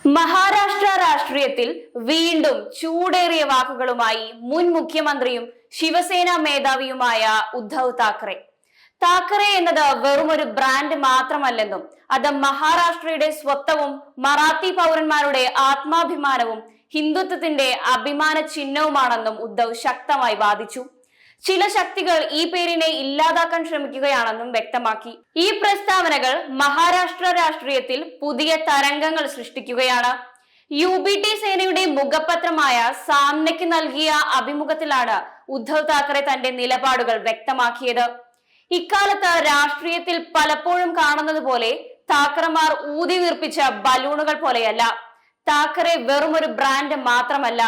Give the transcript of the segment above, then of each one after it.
മഹാരാഷ്ട്ര രാഷ്ട്രീയത്തിൽ വീണ്ടും ചൂടേറിയ വാക്കുകളുമായി മുൻ മുഖ്യമന്ത്രിയും ശിവസേന മേധാവിയുമായ ഉദ്ധവ് താക്കറെ. താക്കറെ എന്നത് വെറുമൊരു ബ്രാൻഡ് മാത്രമല്ലെന്നും അത് മഹാരാഷ്ട്രയുടെ സ്വത്വവും മറാത്തി പൗരന്മാരുടെ ആത്മാഭിമാനവും ഹിന്ദുത്വത്തിന്റെ അഭിമാന ചിഹ്നവുമാണെന്നും ഉദ്ധവ് ശക്തമായി വാദിച്ചു. ചില ശക്തികൾ ഈ പേരിനെ ഇല്ലാതാക്കാൻ ശ്രമിക്കുകയാണെന്നും വ്യക്തമാക്കി. ഈ പ്രസ്താവനകൾ മഹാരാഷ്ട്ര രാഷ്ട്രീയത്തിൽ പുതിയ തരംഗങ്ങൾ സൃഷ്ടിക്കുകയാണ്. UBT സേനയുടെ മുഖപത്രമായ സാമ്നയ്ക്ക് നൽകിയ അഭിമുഖത്തിലാണ് ഉദ്ധവ് താക്കറെ തന്റെ നിലപാടുകൾ വ്യക്തമാക്കിയത്. ഇക്കാലത്ത് രാഷ്ട്രീയത്തിൽ പലപ്പോഴും കാണുന്നത് പോലെ താക്കറമാർ ഊതി വീർപ്പിച്ച ബലൂണുകൾ പോലെയല്ല. താക്കറെ വെറുമൊരു ബ്രാൻഡ് മാത്രമല്ല,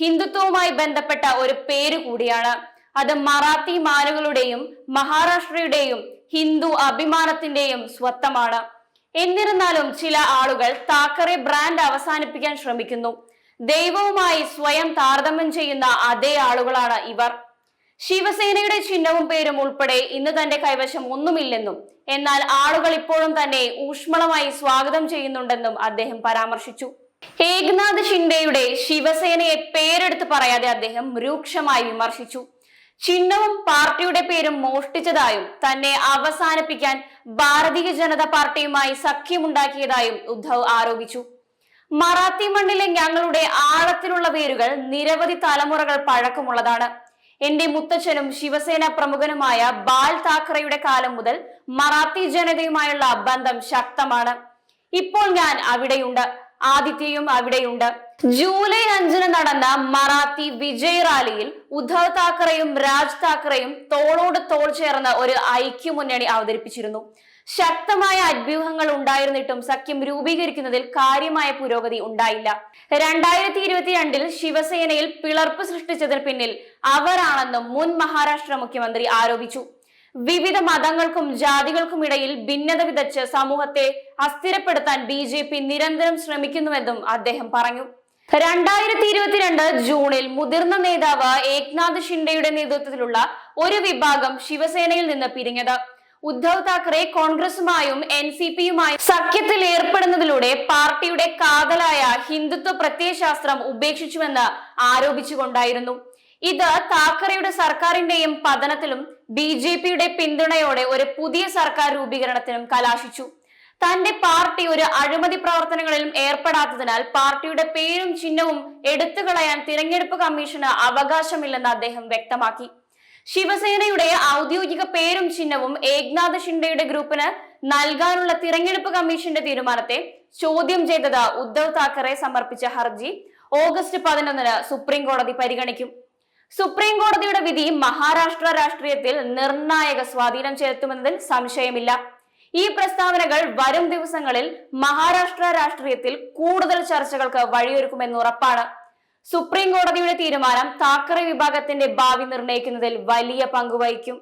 ഹിന്ദുത്വവുമായി ബന്ധപ്പെട്ട ഒരു പേര് കൂടിയാണ്. അത് മറാത്തി മാനുകളുടെയും മഹാരാഷ്ട്രയുടെയും ഹിന്ദു അഭിമാനത്തിന്റെയും സ്വത്വമാണ്. എന്നിരുന്നാലും ചില ആളുകൾ താക്കറെ ബ്രാൻഡ് അവസാനിപ്പിക്കാൻ ശ്രമിക്കുന്നു. ദൈവവുമായി സ്വയം താരതമ്യം ചെയ്യുന്ന അതേ ആളുകളാണ് ഇവർ. ശിവസേനയുടെ ചിഹ്നവും പേരും ഉൾപ്പെടെ ഇന്ന് തന്റെ കൈവശം ഒന്നുമില്ലെന്നും എന്നാൽ ആളുകൾ ഇപ്പോഴും തന്നെ ഊഷ്മളമായി സ്വാഗതം ചെയ്യുന്നുണ്ടെന്നും അദ്ദേഹം പരാമർശിച്ചു. ഏക്നാഥ് ഷിൻഡെയുടെ ശിവസേനയെ പേരെടുത്ത് പറയാതെ അദ്ദേഹം രൂക്ഷമായി വിമർശിച്ചു. ചിഹ്നവും പാർട്ടിയുടെ പേരും മോഷ്ടിച്ചതായും തന്നെ അവസാനിപ്പിക്കാൻ ഭാരതീയ ജനതാ പാർട്ടിയുമായി സഖ്യമുണ്ടാക്കിയതായും ഉദ്ധവ് ആരോപിച്ചു. മറാത്തി മണ്ണിലെ ഞങ്ങളുടെ ആഴത്തിലുള്ള വേരുകൾ നിരവധി തലമുറകൾ പഴക്കമുള്ളതാണ്. എന്റെ മുത്തച്ഛനും ശിവസേന പ്രമുഖനുമായ ബാൽ താക്കറെയുടെ കാലം മുതൽ മറാത്തി ജനതയുമായുള്ള ബന്ധം ശക്തമാണ്. ഇപ്പോൾ ഞാൻ അവിടെയുണ്ട്, ആദിത്യയും അവിടെയുണ്ട്. ജൂലൈ 5 നടന്ന മറാത്തി വിജയ് റാലിയിൽ ഉദ്ധവ് താക്കറെയും രാജ് താക്കറെയും തോളോട് തോൾ ചേർന്ന് ഒരു ഐക്യമുന്നണി അവതരിപ്പിച്ചിരുന്നു. ശക്തമായ അഭ്യൂഹങ്ങൾ ഉണ്ടായിരുന്നിട്ടും സഖ്യം രൂപീകരിക്കുന്നതിൽ കാര്യമായ പുരോഗതി ഉണ്ടായില്ല. 2022 ശിവസേനയിൽ പിളർപ്പ് സൃഷ്ടിച്ചതിന് പിന്നിൽ അവരാണെന്നും മുൻ മഹാരാഷ്ട്ര മുഖ്യമന്ത്രി ആരോപിച്ചു. വിവിധ മതങ്ങൾക്കും ജാതികൾക്കും ഇടയിൽ ഭിന്നത വിതച്ച് സമൂഹത്തെ അസ്ഥിരപ്പെടുത്താൻ BJP നിരന്തരം ശ്രമിക്കുന്നുവെന്നും അദ്ദേഹം പറഞ്ഞു. 2022 ജൂണിൽ മുതിർന്ന നേതാവ് ഏക്നാഥ് ഷിൻഡെയുടെ നേതൃത്വത്തിലുള്ള ഒരു വിഭാഗം ശിവസേനയിൽ നിന്ന് പിരിഞ്ഞത്. ഉദ്ധവ് താക്കറെ കോൺഗ്രസുമായും NCPയുമായും സഖ്യത്തിൽ ഏർപ്പെടുന്നതിലൂടെ പാർട്ടിയുടെ കാതലായ ഹിന്ദുത്വ പ്രത്യയശാസ്ത്രം ഉപേക്ഷിച്ചുവെന്ന് ആരോപിച്ചുകൊണ്ടായിരുന്നു. ഇത് താക്കറെയുടെ സർക്കാരിന്റെയും പതനത്തിലും BJPയുടെ പിന്തുണയോടെ ഒരു പുതിയ സർക്കാർ രൂപീകരണത്തിനും കലാശിച്ചു. തന്റെ പാർട്ടി ഒരു അഴിമതി പ്രവർത്തനങ്ങളിലും ഏർപ്പെടാത്തതിനാൽ പാർട്ടിയുടെ പേരും ചിഹ്നവും എടുത്തുകളയാൻ തിരഞ്ഞെടുപ്പ് കമ്മീഷന് അവകാശമില്ലെന്ന് അദ്ദേഹം വ്യക്തമാക്കി. ശിവസേനയുടെ ഔദ്യോഗിക പേരും ചിഹ്നവും ഏക്നാഥ് ഷിൻഡെയുടെ ഗ്രൂപ്പിന് നൽകാനുള്ള തിരഞ്ഞെടുപ്പ് കമ്മീഷന്റെ തീരുമാനത്തെ ചോദ്യം ചെയ്തത് ഉദ്ധവ് താക്കറെ സമർപ്പിച്ച ഹർജി ഓഗസ്റ്റ് 11 സുപ്രീം കോടതി പരിഗണിക്കും. സുപ്രീം കോടതിയുടെ വിധി മഹാരാഷ്ട്ര രാഷ്ട്രീയത്തിൽ നിർണായക സ്വാധീനം ചെലുത്തുമെന്നതിൽ സംശയമില്ല. ഈ പ്രസ്താവനകൾ വരും ദിവസങ്ങളിൽ മഹാരാഷ്ട്ര രാഷ്ട്രീയത്തിൽ കൂടുതൽ ചർച്ചകൾക്ക് വഴിയൊരുക്കുമെന്ന് ഉറപ്പാണ്. സുപ്രീം കോടതിയുടെ തീരുമാനം താക്കറെ വിഭാഗത്തിന്റെ ഭാവി നിർണ്ണയിക്കുന്നതിൽ വലിയ പങ്കുവഹിക്കും.